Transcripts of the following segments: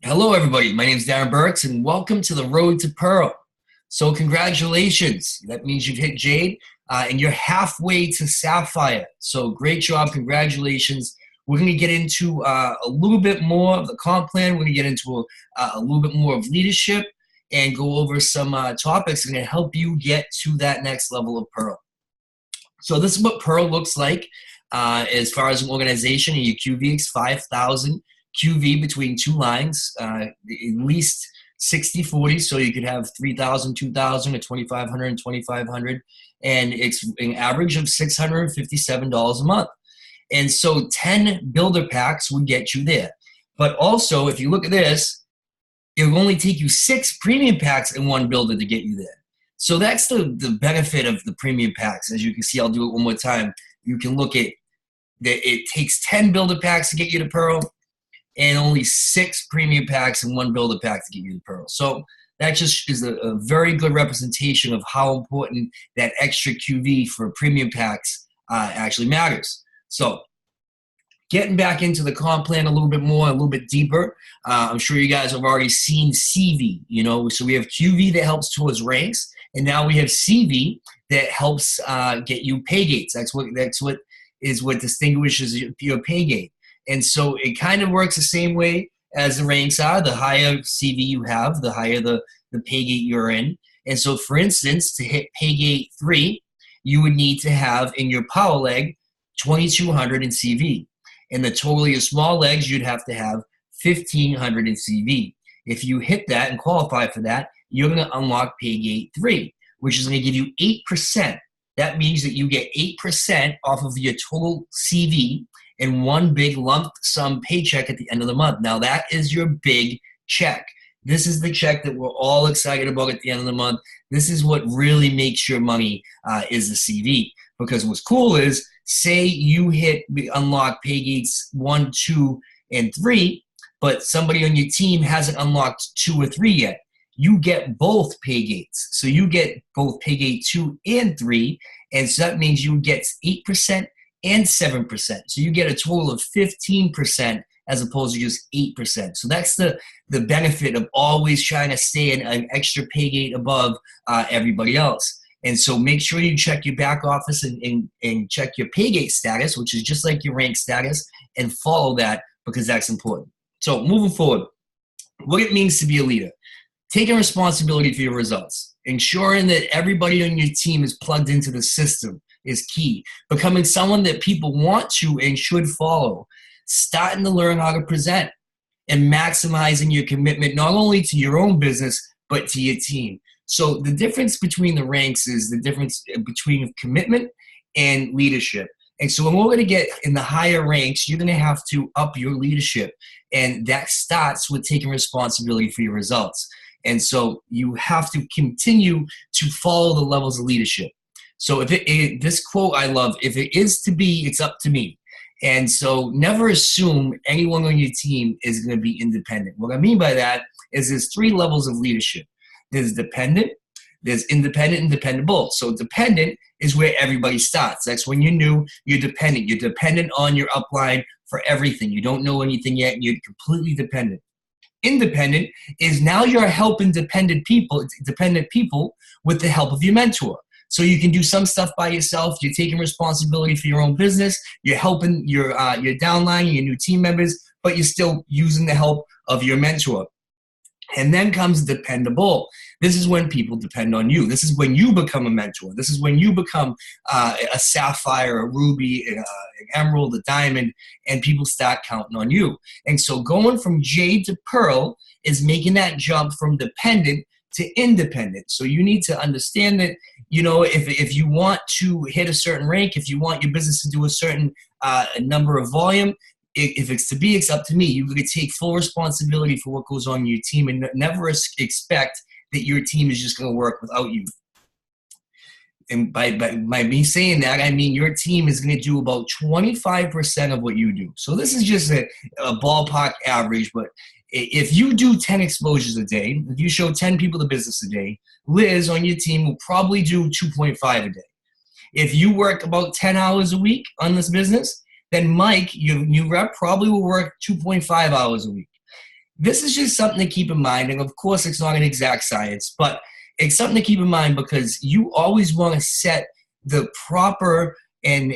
Hello, everybody. My name is Darren Burks, and welcome to the Road to Pearl. So congratulations. That means you've hit Jade, and you're halfway to Sapphire. So great job. Congratulations. We're going to get into a little bit more of the comp plan. We're going to get into a little bit more of leadership and go over some topics that are going to help you get to that next level of Pearl. So this is what Pearl looks like as far as an organization. And your QV is 5,000 QV between two lines, at least 60-40, so you could have 3,000, 2,000, or 2,500 and 2,500, and it's an average of $657 a month. And so 10 builder packs would get you there. But also, if you look at this, it will only take you 6 premium packs and 1 builder to get you there. So that's the benefit of the premium packs. As you can see, I'll do it one more time. You can look at that it takes 10 builder packs to get you to Pearl, and only 6 premium packs and 1 builder pack to get you to Pearl. So that just is a very good representation of how important that extra QV for premium packs actually matters. So getting back into the comp plan a little bit more, a little bit deeper, I'm sure you guys have already seen CV, so we have QV that helps towards ranks, and now we have CV that helps get you pay gates. That's what distinguishes your pay gate. And so it kind of works the same way as the ranks are. The higher CV you have, the higher the pay gate you're in. And so, for instance, to hit pay gate 3, you would need to have in your power leg 2,200 in CV. In the total of your small legs, you'd have to have 1,500 in CV. If you hit that and qualify for that, you're going to unlock pay gate 3, which is going to give you 8%. That means that you get 8% off of your total CV in one big lump sum paycheck at the end of the month. Now, that is your big check. This is the check that we're all excited about at the end of the month. This is what really makes your money is the CV. Because what's cool is, say you unlock pay gates 1, 2, and 3, but somebody on your team hasn't unlocked 2 or 3 yet. You get both pay gates. So you get both pay gate 2 and 3, and so that means you get 8% and 7%. So you get a total of 15% as opposed to just 8%. So that's the benefit of always trying to stay in an extra pay gate above everybody else. And so make sure you check your back office and check your pay gate status, which is just like your rank status, and follow that because that's important. So moving forward, what it means to be a leader. Taking responsibility for your results. Ensuring that everybody on your team is plugged into the system is key. Becoming someone that people want to and should follow. Starting to learn how to present. And maximizing your commitment not only to your own business, but to your team. So the difference between the ranks is the difference between commitment and leadership. And so in order to get in the higher ranks, you're going to have to up your leadership. And that starts with taking responsibility for your results. And so you have to continue to follow the levels of leadership. So this quote I love, if it is to be, it's up to me. And so never assume anyone on your team is going to be independent. What I mean by that is there's 3 levels of leadership. There's dependent, there's independent, and dependable. So dependent is where everybody starts. That's when you're new, you're dependent. You're dependent on your upline for everything. You don't know anything yet, and you're completely dependent. Independent is now you're helping dependent people with the help of your mentor. So you can do some stuff by yourself. You're taking responsibility for your own business. You're helping your downline, your new team members, but you're still using the help of your mentor. And then comes dependable. This is when people depend on you. This is when you become a mentor. This is when you become a sapphire, a ruby, an emerald, a diamond, and people start counting on you. And so going from jade to pearl is making that jump from dependent to independent. So you need to understand that, if you want to hit a certain rank, if you want your business to do a certain number of volume, if it's to be, it's up to me. You're going to take full responsibility for what goes on in your team and never expect that your team is just going to work without you. And by me saying that, I mean your team is going to do about 25% of what you do. So this is just a ballpark average, but if you do 10 exposures a day, if you show 10 people the business a day, Liz on your team will probably do 2.5 a day. If you work about 10 hours a week on this business, then Mike, your new rep, probably will work 2.5 hours a week. This is just something to keep in mind. And of course, it's not an exact science, but it's something to keep in mind because you always want to set the proper and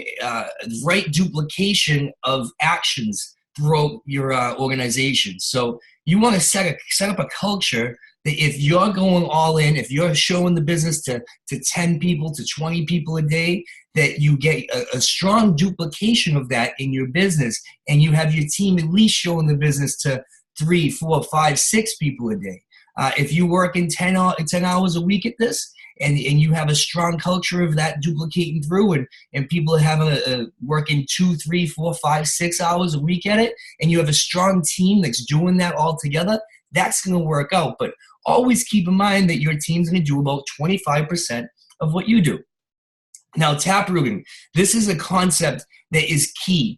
right duplication of actions throughout your organization. So you want to set up a culture that if you're going all in, if you're showing the business to 10 people, to 20 people a day, that you get a strong duplication of that in your business, and you have your team at least showing the business to 3, 4, 5, 6 people a day. If you work in 10 hours a week at this, and you have a strong culture of that duplicating through, and people have working 2, 3, 4, 5, 6 hours a week at it, and you have a strong team that's doing that all together, that's going to work out. But always keep in mind that your team's going to do about 25% of what you do. Now, taprooting, this is a concept that is key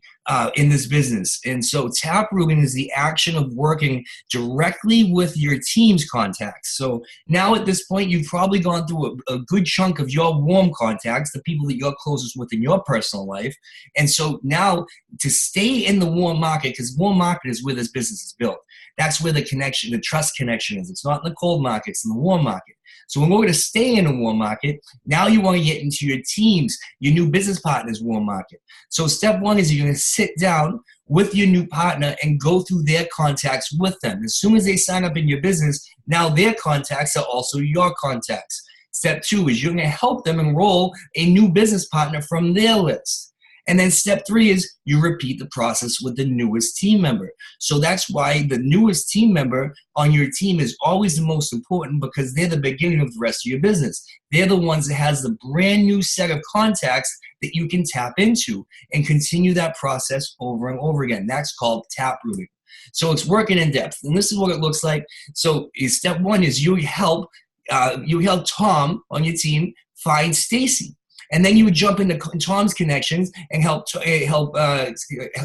in this business. And so taprooting is the action of working directly with your team's contacts. So now at this point, you've probably gone through a good chunk of your warm contacts, the people that you're closest with in your personal life. And so now to stay in the warm market, because warm market is where this business is built. That's where the connection, the trust connection is. It's not in the cold market, it's in the warm market. So in order to stay in a warm market, now you want to get into your teams, your new business partner's warm market. So step one is you're going to sit down with your new partner and go through their contacts with them. As soon as they sign up in your business, now their contacts are also your contacts. Step two is you're going to help them enroll a new business partner from their list. And then step three is you repeat the process with the newest team member. So that's why the newest team member on your team is always the most important, because they're the beginning of the rest of your business. They're the ones that has the brand new set of contacts that you can tap into and continue that process over and over again. That's called taprooting. So it's working in depth. And this is what it looks like. So step one is you help Tom on your team find Stacy. And then you would jump into Tom's connections and help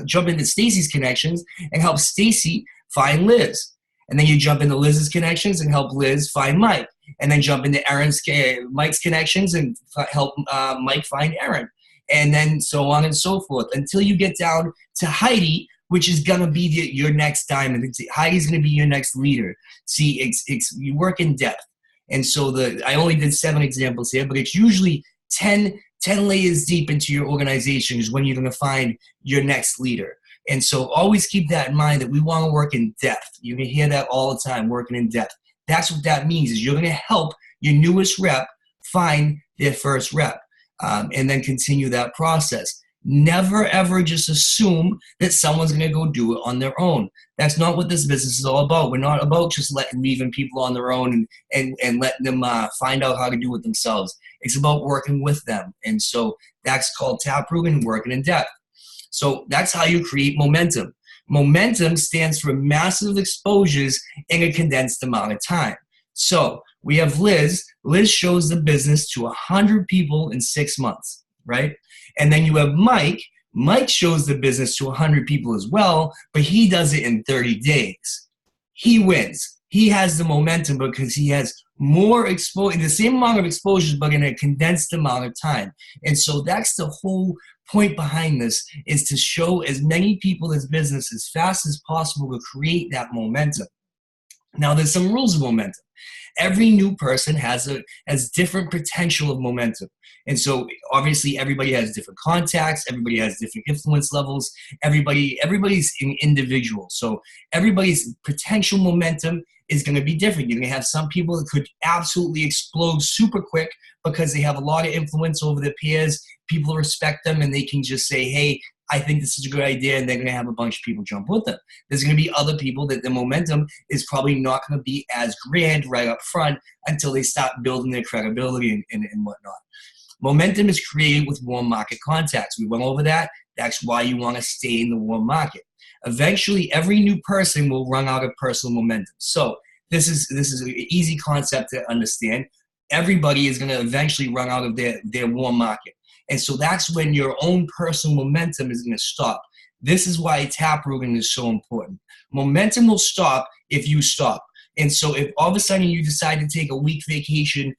jump into Stacy's connections and help Stacy find Liz. And then you jump into Liz's connections and help Liz find Mike. And then jump into Mike's connections and help Mike find Aaron. And then so on and so forth until you get down to Heidi, which is going to be your next diamond. Heidi's going to be your next leader. See, you work in depth. And so I only did 7 examples here, but it's usually 10 layers deep into your organization is when you're going to find your next leader. And so always keep that in mind, that we want to work in depth. You can hear that all the time, working in depth. That's what that means, is you're going to help your newest rep find their first rep, and then continue that process. Never, ever just assume that someone's going to go do it on their own. That's not what this business is all about. We're not about just leaving people on their own and letting them find out how to do it themselves. It's about working with them. And so that's called taprooting and working in depth. So that's how you create momentum. Momentum stands for massive exposures in a condensed amount of time. So we have Liz. Liz shows the business to 100 people in 6 months, right? And then you have Mike. Mike shows the business to 100 people as well, but he does it in 30 days. He wins. He has the momentum because he has more exposure, the same amount of exposures, but in a condensed amount of time. And so that's the whole point behind this, is to show as many people as business as fast as possible to create that momentum. Now, there's some rules of momentum. Every new person has different potential of momentum. And so obviously everybody has different contacts, everybody has different influence levels, everybody's an individual. So everybody's potential momentum is going to be different. You're going to have some people that could absolutely explode super quick because they have a lot of influence over their peers. People respect them and they can just say, hey, I think this is a good idea, and they're going to have a bunch of people jump with them. There's going to be other people that the momentum is probably not going to be as grand right up front until they start building their credibility and whatnot. Momentum is created with warm market contacts. We went over that. That's why you want to stay in the warm market. Eventually, every new person will run out of personal momentum. So this is an easy concept to understand. Everybody is going to eventually run out of their warm market. And so that's when your own personal momentum is going to stop. This is why taprooting is so important. Momentum will stop if you stop. And so if all of a sudden you decide to take a week vacation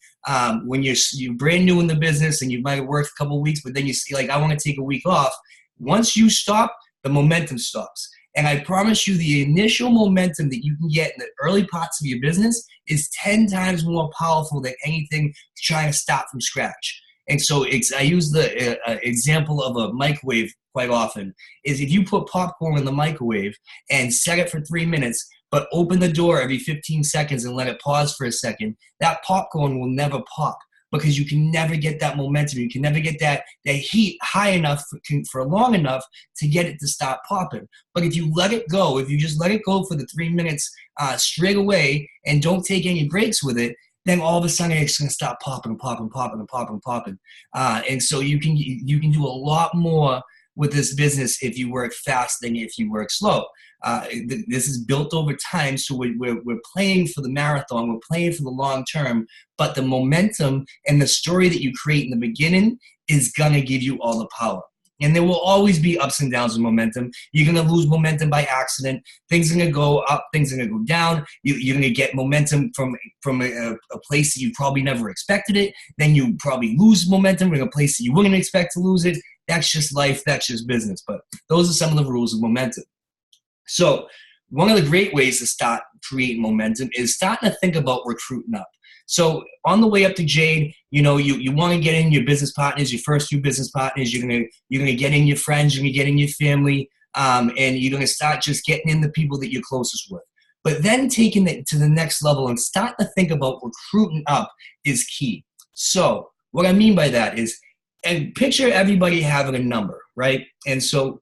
when you're brand new in the business and you might have worked a couple of weeks, but then you see, like, I want to take a week off. Once you stop, the momentum stops. And I promise you, the initial momentum that you can get in the early parts of your business is 10 times more powerful than anything trying to start from scratch. And so I use the example of a microwave quite often, is if you put popcorn in the microwave and set it for 3 minutes, but open the door every 15 seconds and let it pause for a second, that popcorn will never pop, because you can never get that momentum. You can never get that heat high enough for long enough to get it to stop popping. But if you let it go, if you just let it go for the 3 minutes straight away and don't take any breaks with it, then all of a sudden it's going to stop popping and popping, popping and popping and popping. And so you can do a lot more with this business if you work fast than if you work slow. This is built over time, so we're playing for the marathon, we're playing for the long term, but the momentum and the story that you create in the beginning is going to give you all the power. And there will always be ups and downs with momentum. You're going to lose momentum by accident. Things are going to go up. Things are going to go down. You're going to get momentum from a place that you probably never expected it. Then you probably lose momentum in a place that you wouldn't expect to lose it. That's just life. That's just business. But those are some of the rules of momentum. So one of the great ways to start creating momentum is starting to think about recruiting up. So on the way up to Jade, you want to get in your business partners, your first few business partners. You're gonna get in your friends, you're gonna get in your family, and you're gonna start just getting in the people that you're closest with. But then taking it to the next level and start to think about recruiting up is key. So what I mean by that is, and picture everybody having a number, right? And so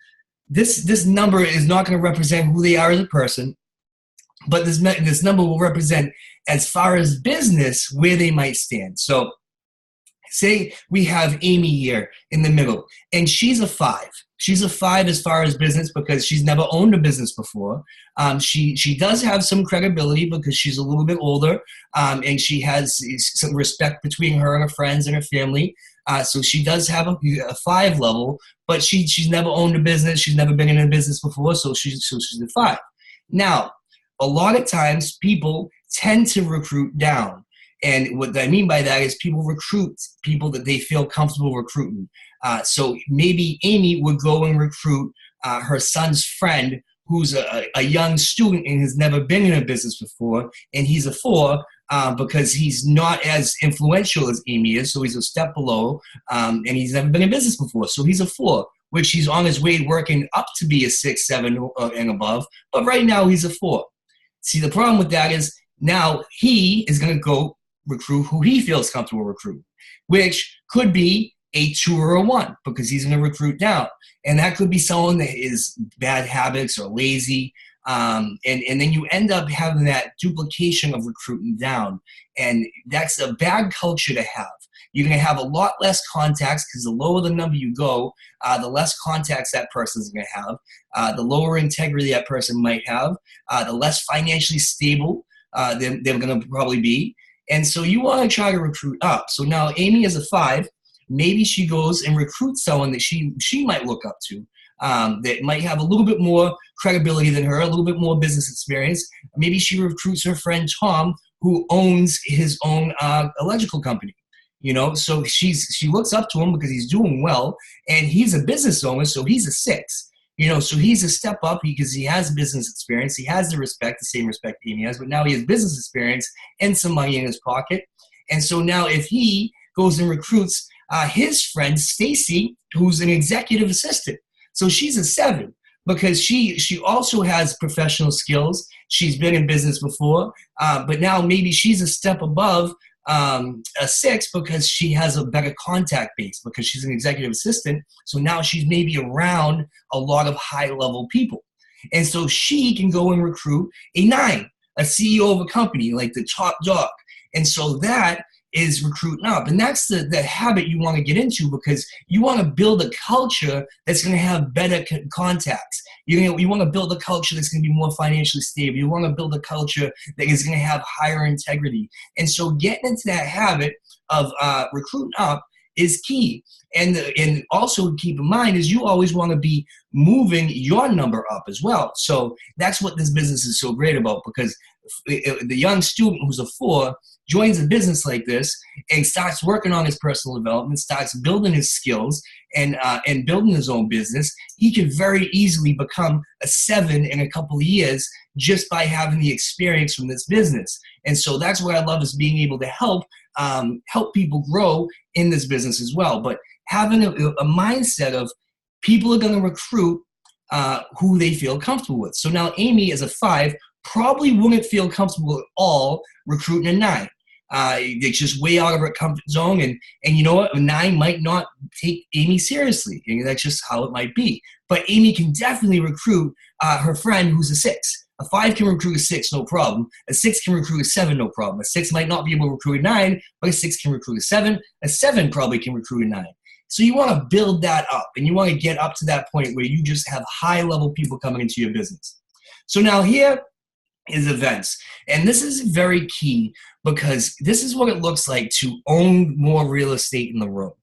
this number is not going to represent who they are as a person, but this number will represent, as far as business, where they might stand. So say we have Amy here in the middle, and she's a 5. She's a 5 as far as business because she's never owned a business before. She does have some credibility because she's a little bit older, and she has some respect between her and her friends and her family. So she does have a 5 level, but she's never owned a business. She's never been in a business before, so she's a 5. Now, a lot of times people tend to recruit down. And what I mean by that is people recruit people that they feel comfortable recruiting. So maybe Amy would go and recruit her son's friend who's a young student and has never been in a business before, and he's a 4 because he's not as influential as Amy is, so he's a step below, and he's never been in business before, so he's a 4, which he's on his way working up to be a 6, 7, and above, but right now he's a 4. See, the problem with that is now he is going to go recruit who he feels comfortable recruiting, which could be a 2 or a 1 because he's going to recruit down. And that could be someone that is bad habits or lazy. And then you end up having that duplication of recruiting down. And that's a bad culture to have. You're going to have a lot less contacts because the lower the number you go, the less contacts that person's going to have, the lower integrity that person might have, the less financially stable they're going to probably be. And so you want to try to recruit up. So now Amy is a 5. Maybe she goes and recruits someone that she might look up to, that might have a little bit more credibility than her, a little bit more business experience. Maybe she recruits her friend Tom, who owns his own electrical company. So she looks up to him because he's doing well, and he's a business owner, so he's a 6. So he's a step up because he has business experience. He has the same respect Amy has, but now he has business experience and some money in his pocket. And so now if he goes and recruits his friend Stacy, who's an executive assistant, so she's a 7 because she also has professional skills. She's been in business before, but now maybe she's a step above a 6 because she has a better contact base because she's an executive assistant. So now she's maybe around a lot of high level people. And so she can go and recruit a 9, a CEO of a company, like the top dog. And so that is recruiting up. And that's the habit you want to get into because you want to build a culture that's going to have better contacts. You want to build a culture that's going to be more financially stable. You want to build a culture that is going to have higher integrity. And so getting into that habit of recruiting up is key. And also keep in mind is you always want to be moving your number up as well. So that's what this business is so great about because the young student who's a 4 joins a business like this and starts working on his personal development, starts building his skills and building his own business, he can very easily become a 7 in a couple of years just by having the experience from this business. And so that's what I love, is being able to help people grow in this business as well. But having a mindset of people are going to recruit who they feel comfortable with. So now Amy, as a 5, probably wouldn't feel comfortable at all recruiting a 9. It's just way out of her comfort zone, and you know what? A 9 might not take Amy seriously, and that's just how it might be. But Amy can definitely recruit her friend who's a 6. A 5 can recruit a 6, no problem. A 6 can recruit a 7, no problem. A 6 might not be able to recruit a 9, but a 6 can recruit a 7. A 7 probably can recruit a 9. So you want to build that up, and you want to get up to that point where you just have high-level people coming into your business. So now here is events. And this is very key, because this is what it looks like to own more real estate in the room.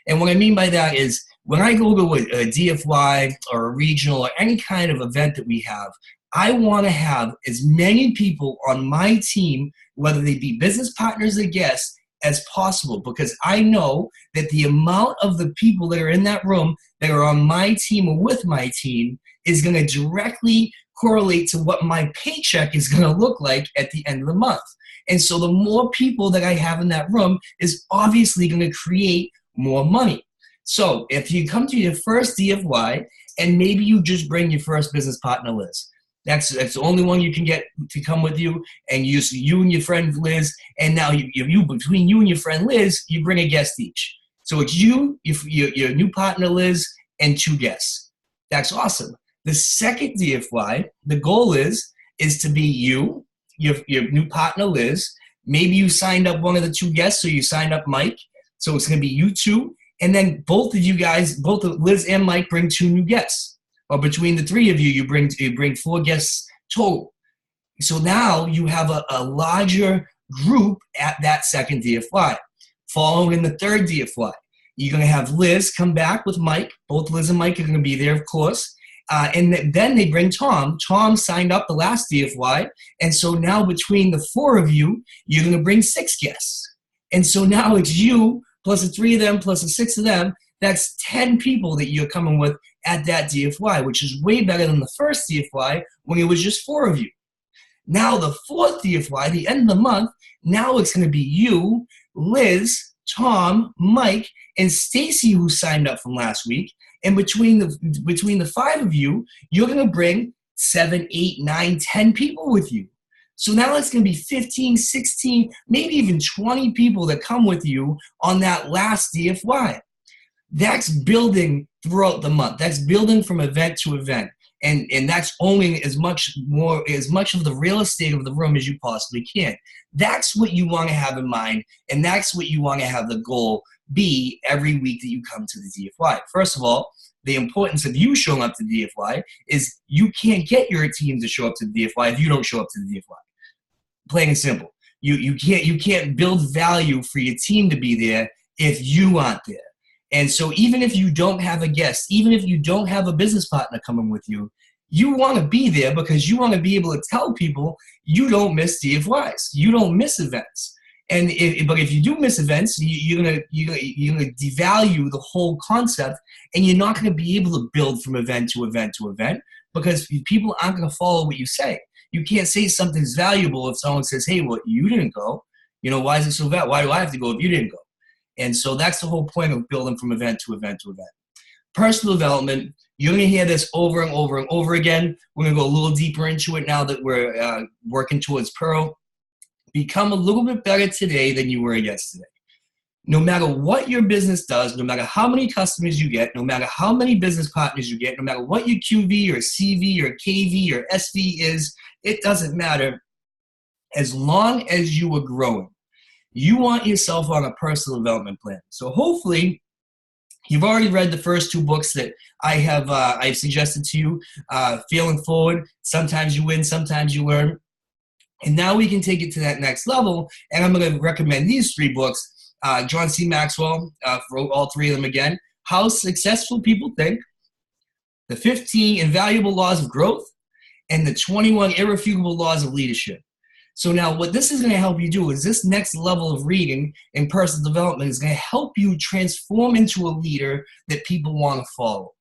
And what I mean by that is, when I go to a DFY or a regional or any kind of event that we have, I want to have as many people on my team, whether they be business partners or guests, as possible, because I know that the amount of the people that are in that room that are on my team or with my team is going to directly correlate to what my paycheck is going to look like at the end of the month. And so the more people that I have in that room is obviously going to create more money. So if you come to your first DFY and maybe you just bring your first business partner, Liz, that's the only one you can get to come with you, and you and your friend Liz, and now you between you and your friend Liz, you bring a guest each. So it's you, your new partner Liz, and 2 guests. That's awesome. The second DFY, the goal is to be you, your new partner Liz. Maybe you signed up one of the 2 guests, so you signed up Mike. So it's going to be you 2, and then both of you guys, both Liz and Mike, bring 2 new guests. Or between the 3 of you, you bring 4 guests total. So now you have a larger group at that second DFY. Following the third DFY, you're going to have Liz come back with Mike. Both Liz and Mike are going to be there, of course. And then they bring Tom. Tom signed up the last DFY. And so now between the 4 of you, you're going to bring 6 guests. And so now it's you plus the 3 of them plus the 6 of them. That's 10 people that you're coming with at that DFY, which is way better than the first DFY when it was just 4 of you. Now the 4th DFY, the end of the month, now it's going to be you, Liz, Tom, Mike, and Stacy, who signed up from last week. And between the 5 of you, you're going to bring 7, 8, 9, 10 people with you. So now it's going to be 15, 16, maybe even 20 people that come with you on that last DFY. That's building throughout the month. That's building from event to event. And that's owning as much of the real estate of the room as you possibly can. That's what you want to have in mind, and that's what you want to have the goal be every week that you come to the DFY. First of all, the importance of you showing up to the DFY is you can't get your team to show up to the DFY if you don't show up to the DFY. Plain and simple. You can't build value for your team to be there if you aren't there. And so even if you don't have a guest, even if you don't have a business partner coming with you, you want to be there because you want to be able to tell people you don't miss DFYs. You don't miss events. But if you do miss events, you're gonna devalue the whole concept, and you're not going to be able to build from event to event to event because people aren't going to follow what you say. You can't say something's valuable if someone says, "Hey, well, you didn't go. Why is it so valuable? Why do I have to go if you didn't go?" And so that's the whole point of building from event to event to event. Personal development, you're going to hear this over and over and over again. We're going to go a little deeper into it now that we're working towards Pearl. Become a little bit better today than you were yesterday. No matter what your business does, no matter how many customers you get, no matter how many business partners you get, no matter what your QV or CV or KV or SV is, it doesn't matter. As long as you are growing, you want yourself on a personal development plan. So hopefully you've already read the first 2 books that I've suggested to you, Failing Forward, Sometimes You Win, Sometimes You Learn. And now we can take it to that next level. And I'm going to recommend these 3 books. John C. Maxwell wrote all 3 of them again. How Successful People Think, The 15 Invaluable Laws of Growth, and the 21 Irrefutable Laws of Leadership. So now what this is going to help you do is this next level of reading and personal development is going to help you transform into a leader that people want to follow.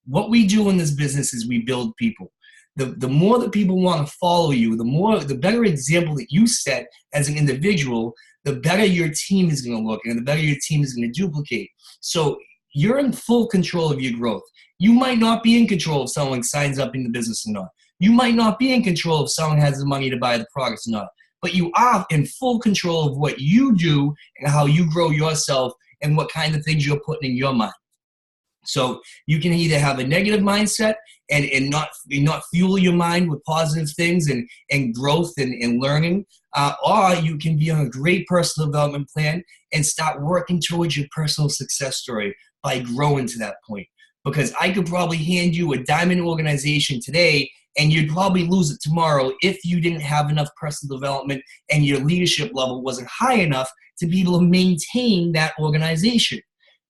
What we do in this business is we build people. The more that people want to follow you, the better example that you set as an individual, the better your team is going to look and the better your team is going to duplicate. So you're in full control of your growth. You might not be in control of someone signs up in the business or not. You might not be in control if someone has the money to buy the products or not. But you are in full control of what you do and how you grow yourself and what kind of things you're putting in your mind. So you can either have a negative mindset and not fuel your mind with positive things and growth and learning, or you can be on a great personal development plan and start working towards your personal success story by growing to that point. Because I could probably hand you a diamond organization today and you'd probably lose it tomorrow if you didn't have enough personal development and your leadership level wasn't high enough to be able to maintain that organization.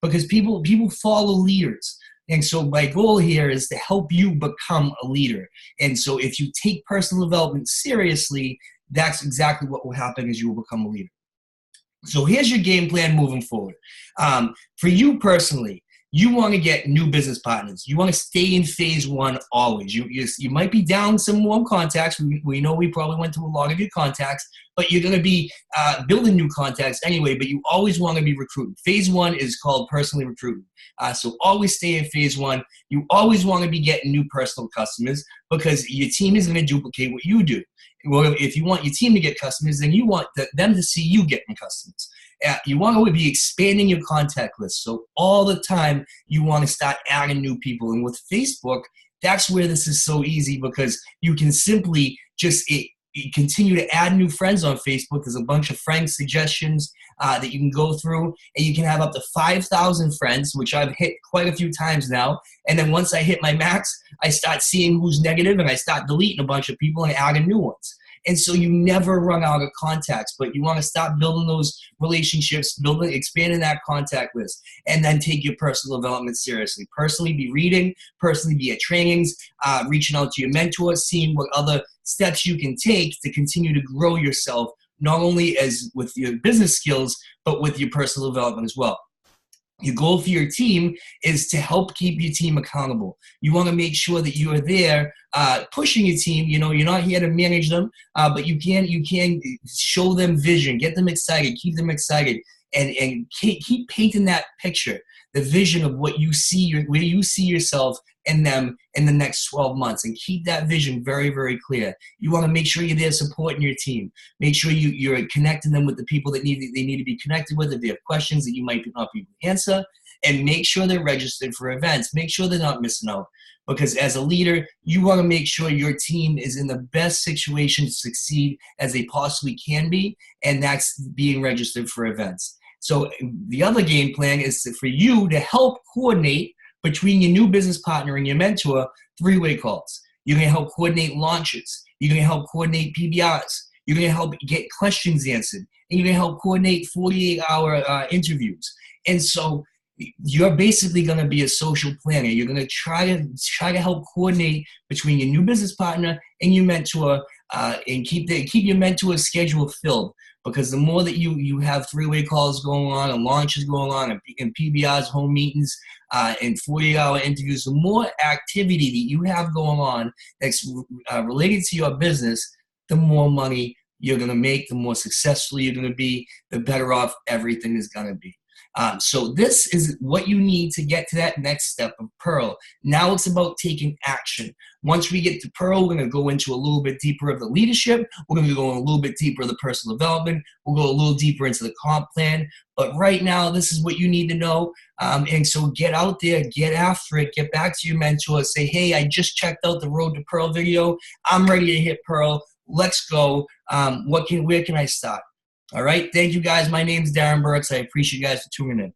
Because people follow leaders. And so my goal here is to help you become a leader. And so if you take personal development seriously, that's exactly what will happen is you will become a leader. So here's your game plan moving forward. For you personally, you want to get new business partners. You want to stay in phase one always. You might be down some warm contacts. We know we probably went to a lot of your contacts, but you're going to be building new contacts anyway, but you always want to be recruiting. Phase one is called personally recruiting. So always stay in phase one. You always want to be getting new personal customers because your team is going to duplicate what you do. Well, if you want your team to get customers, then you want them to see you getting customers. You want to be expanding your contact list. So all the time you want to start adding new people. And with Facebook, that's where this is so easy because you can simply just continue to add new friends on Facebook. There's a bunch of friend suggestions that you can go through, and you can have up to 5,000 friends, which I've hit quite a few times now. And then once I hit my max, I start seeing who's negative and I start deleting a bunch of people and adding new ones. And so you never run out of contacts, but you want to stop building those relationships, expanding that contact list, and then take your personal development seriously. Personally be reading, personally be at trainings, reaching out to your mentor, seeing what other steps you can take to continue to grow yourself, not only as with your business skills, but with your personal development as well. Your goal for your team is to help keep your team accountable. You want to make sure that you are there pushing your team. You know, you're not here to manage them, but you can show them vision, get them excited, keep them excited, and keep painting that picture, the vision of what you see, where you see yourself and them in the next 12 months, and keep that vision very, very clear. You want to make sure you're there supporting your team. Make sure you're connecting them with the people that they need to be connected with if they have questions that you might not be able to answer, and make sure they're registered for events. Make sure they're not missing out, because as a leader, you want to make sure your team is in the best situation to succeed as they possibly can be, and that's being registered for events. So the other game plan is for you to help coordinate between your new business partner and your mentor, three-way calls. You're going to help coordinate launches. You're going to help coordinate PBRs. You're going to help get questions answered. And you're going to help coordinate 48-hour interviews. And so you're basically going to be a social planner. You're going to try to help coordinate between your new business partner and your mentor, and keep your mentor's schedule filled. Because the more that you have three-way calls going on and launches going on and PBRs, home meetings, and 48-hour interviews, the more activity that you have going on that's related to your business, the more money you're going to make, the more successful you're going to be, the better off everything is going to be. So this is what you need to get to that next step of Pearl. Now it's about taking action. Once we get to Pearl, we're going to go into a little bit deeper of the leadership. We're going to go a little bit deeper of the personal development. We'll go a little deeper into the comp plan. But right now, this is what you need to know. And so get out there, get after it, get back to your mentor, say, hey, I just checked out the Road to Pearl video. I'm ready to hit Pearl. Let's go. Where can I start? All right. Thank you, guys. My name is Darren Burks. I appreciate you guys for tuning in.